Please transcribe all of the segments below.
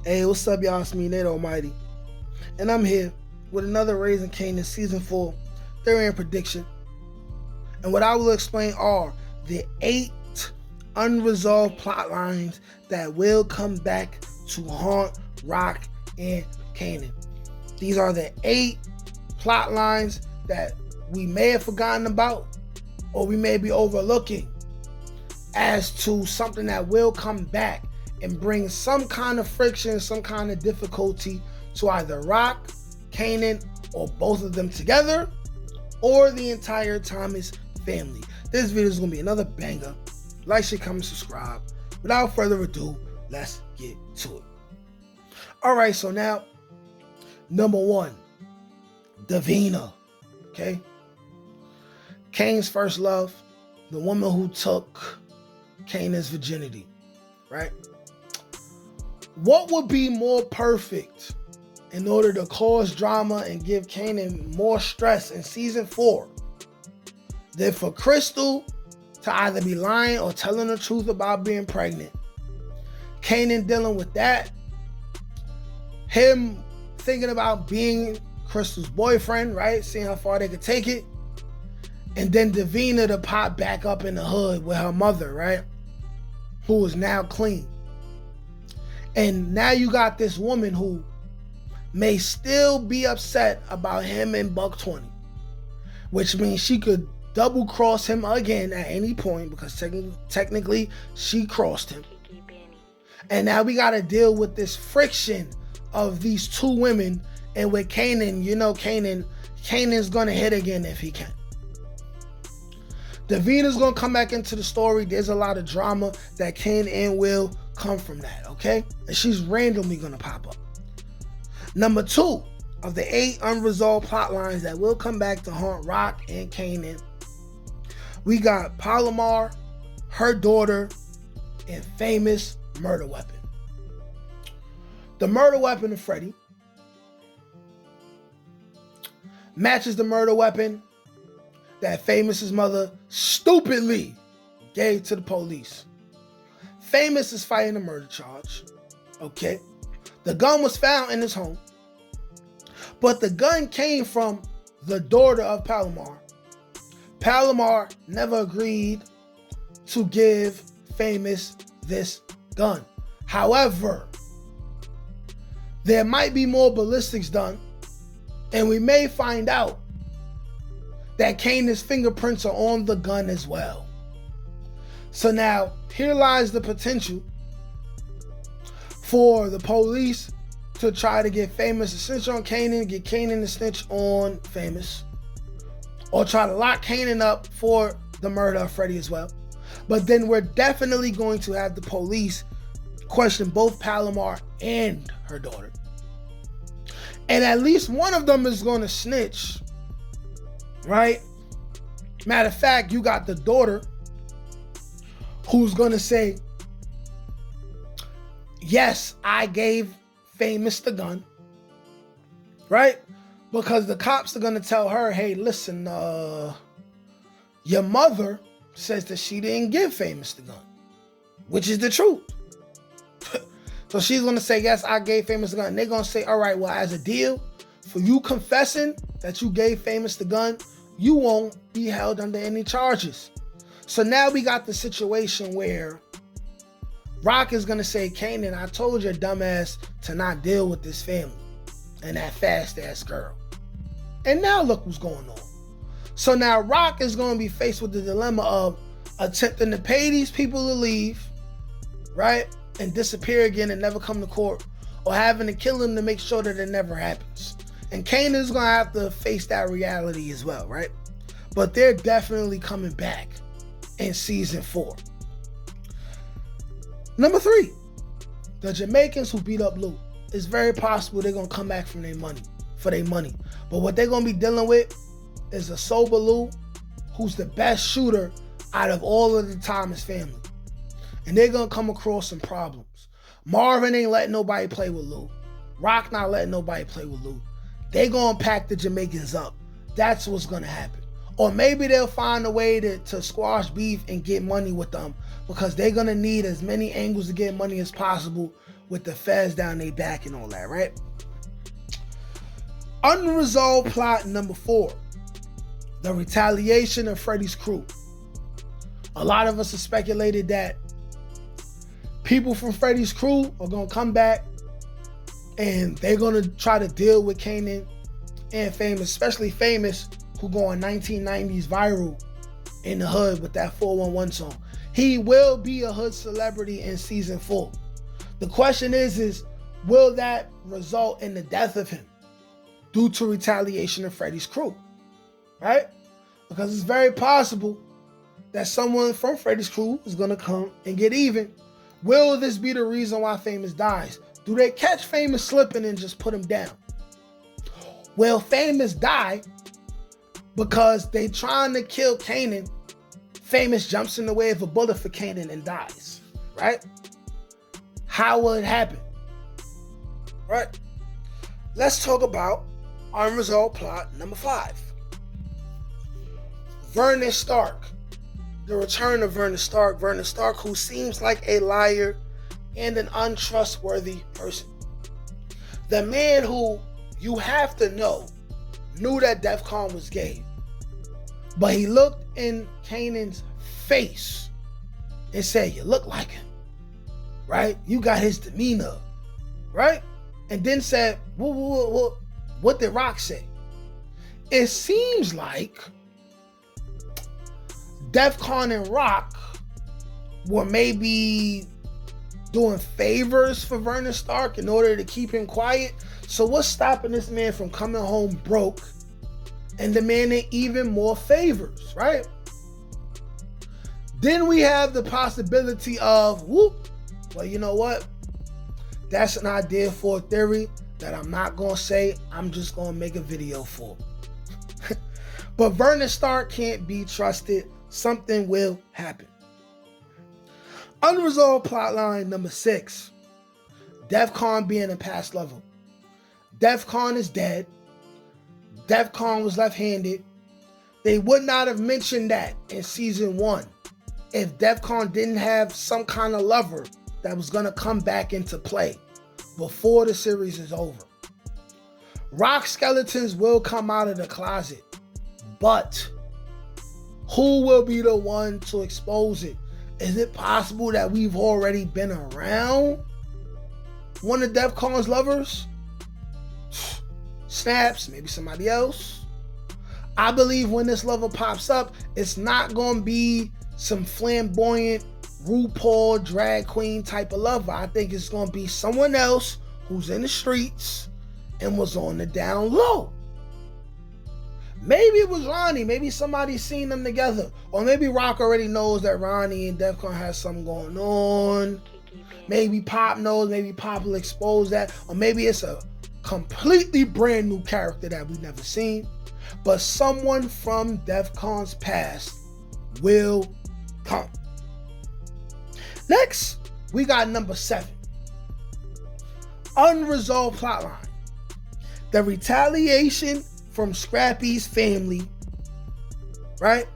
Hey, what's up, y'all? It's me, Nate Almighty. And I'm here with another Raising Kanan Season 4 theory and prediction. And what I will explain are the 8 unresolved plot lines that will come back to haunt Rock and Kanan. These are the 8 plot lines that we may have forgotten about or we may be overlooking as to something that will come back and bring some kind of friction, some kind of difficulty to either Rock, Kanan, or both of them together, or the entire Thomas family. This video is going to be another banger. Like, share, comment, subscribe. Without further ado, let's get to it. Alright, so now, number 1, Davina. Okay? Kane's first love, the woman who took Kanan's virginity. Right? What would be more perfect in order to cause drama and give Kanan more stress in season 4 than for Crystal to either be lying or telling the truth about being pregnant? Kanan dealing with that, him thinking about being Crystal's boyfriend, right? Seeing how far they could take it. And then Davina to pop back up in the hood with her mother, right? Who is now clean. And now you got this woman who may still be upset about him and Buck 20, which means she could double cross him again at any point because technically she crossed him. And now we got to deal with this friction of these two women. And with Kanan, you know, Kanan's going to hit again if he can. Davina's going to come back into the story. There's a lot of drama that can and will come from that, okay? And she's randomly going to pop up. Number 2 of the 8 unresolved plot lines that will come back to haunt Rock and Kanan, we got Palomar, Her Daughter, and Famous murder weapon. The murder weapon of Freddie matches the murder weapon that Famous's mother stupidly gave to the police. Famous is fighting a murder charge. Okay. The gun was found in his home, but the gun came from the daughter of Palomar. Palomar never agreed to give Famous this gun. However, there might be more ballistics done, and we may find out that Kanan's fingerprints are on the gun as well. So now, here lies the potential for the police to try to get Famous to snitch on Kanan, get Kanan to snitch on Famous, or try to lock Kanan up for the murder of Freddie as well. But then we're definitely going to have the police question both Palomar and her daughter. And at least one of them is going to snitch, right? Matter of fact, you got the daughter who's going to say, yes, I gave Famous the gun, right? Because the cops are going to tell her, hey, listen, your mother says that she didn't give Famous the gun, which is the truth. So she's going to say, yes, I gave Famous the gun. And they're going to say, all right, well, as a deal for you confessing that you gave Famous the gun, you won't be held under any charges. So now we got the situation where Rock is going to say, Kanan, I told your dumbass to not deal with this family and that fast-ass girl. And now look what's going on. So now Rock is going to be faced with the dilemma of attempting to pay these people to leave, right? And disappear again and never come to court, or having to kill them to make sure that it never happens. And Kanan is going to have to face that reality as well, right? But they're definitely coming back in season 4. Number 3, the Jamaicans who beat up Lou. It's very possible they're going to come back for their money. But what they're going to be dealing with is a sober Lou who's the best shooter out of all of the Thomas family. And they're going to come across some problems. Marvin ain't letting nobody play with Lou. Rock not letting nobody play with Lou. They going to pack the Jamaicans up. That's what's going to happen. Or maybe they'll find a way to squash beef and get money with them, because they're going to need as many angles to get money as possible with the feds down their back and all that, right? Unresolved plot number 4, the retaliation of Freddy's crew. A lot of us have speculated that people from Freddy's crew are going to come back and they're going to try to deal with Kanan and Famous, especially Famous, who go on 1990s viral in the hood with that 411 song. He will be a hood celebrity in season 4. The question is will that result in the death of him due to retaliation of Freddy's crew, right? Because it's very possible that someone from Freddy's crew is going to come and get even. Will this be the reason why Famous dies? Do they catch Famous slipping and just put him down? Will Famous die because they trying to kill Kanan? Famous jumps in the way of a bullet for Kanan and dies, right? How will it happen? Right? Let's talk about unresolved plot number 5. Vernon Stark. The return of Vernon Stark. Vernon Stark, who seems like a liar and an untrustworthy person. The man who, you have to know, knew that DEFCON was gay. But he looked in Kanan's face and said, you look like him, right? You got his demeanor, right? And then said, what did Rock say? It seems like DEFCON and Rock were maybe doing favors for Vernon Stark in order to keep him quiet. So what's stopping this man from coming home broke and demanding even more favors, right? Then we have the possibility of, well, you know what? That's an idea for a theory that I'm not going to say. I'm just going to make a video for. But Vernon Stark can't be trusted. Something will happen. Unresolved plotline number 6. DEFCON being a past level. DEFCON is dead. DEFCON was left-handed. They would not have mentioned that in season 1 if DEFCON didn't have some kind of lover that was going to come back into play before the series is over. Rock skeletons will come out of the closet, but who will be the one to expose it? Is it possible that we've already been around one of DEFCON's lovers? Snaps, maybe somebody else. I believe when this lover pops up, it's not going to be some flamboyant RuPaul drag queen type of lover. I think it's going to be someone else who's in the streets and was on the down low. Maybe it was Ronnie. Maybe somebody seen them together. Or maybe Rock already knows that Ronnie and DEFCON has something going on. Maybe Pop knows. Maybe Pop will expose that. Or maybe it's a completely brand new character that we've never seen. But someone from DEFCON's past will come. Next, we got number 7. Unresolved plotline. The retaliation from Scrappys Family, right?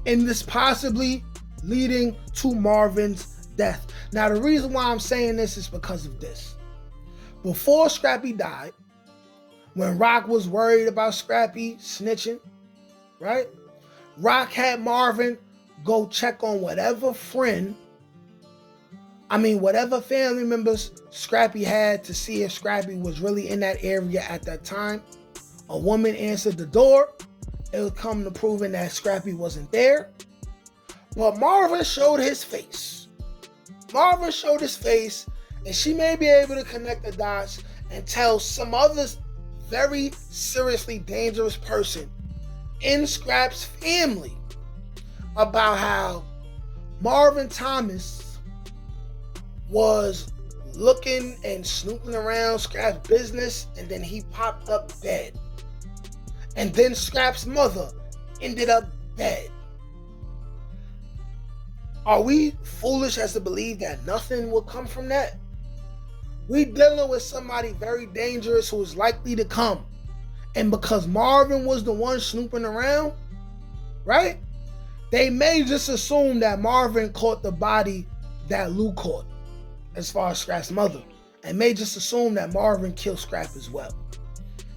And this possibly leading to Marvin's death. Now, the reason why I'm saying this is because of this. Before Scrappy died, when Rock was worried about Scrappy snitching, right? Rock had Marvin go check on whatever family members Scrappy had to see if Scrappy was really in that area at that time. A woman answered the door. It would come to proving that Scrappy wasn't there. But Marvin showed his face. And she may be able to connect the dots and tell some other very seriously dangerous person in Scrap's family about how Marvin Thomas was looking and snooping around Scrap's business, and then he popped up dead. And then Scrap's mother ended up dead. Are we foolish as to believe that nothing will come from that? We dealing with somebody very dangerous who is likely to come. And because Marvin was the one snooping around, right? They may just assume that Marvin caught the body that Lou caught, as far as Scrap's mother. and may just assume that Marvin killed Scrap as well.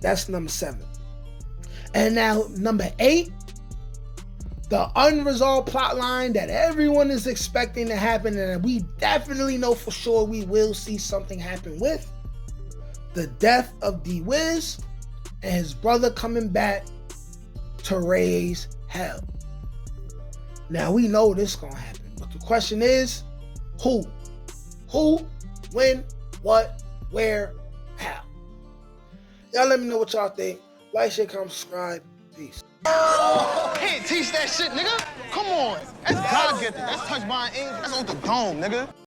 That's number 7. And now number 8, the unresolved plot line that everyone is expecting to happen, and we definitely know for sure we will see something happen with the death of D-Wiz and his brother coming back to raise hell. Now we know this is gonna happen, but the question is, who? Who, when, what, where, how? Y'all let me know what y'all think. Like, share, comment, subscribe. Peace. Can't teach that shit, nigga. Come on. That's God gifted. That's touched by an angel. That's on the dome, nigga.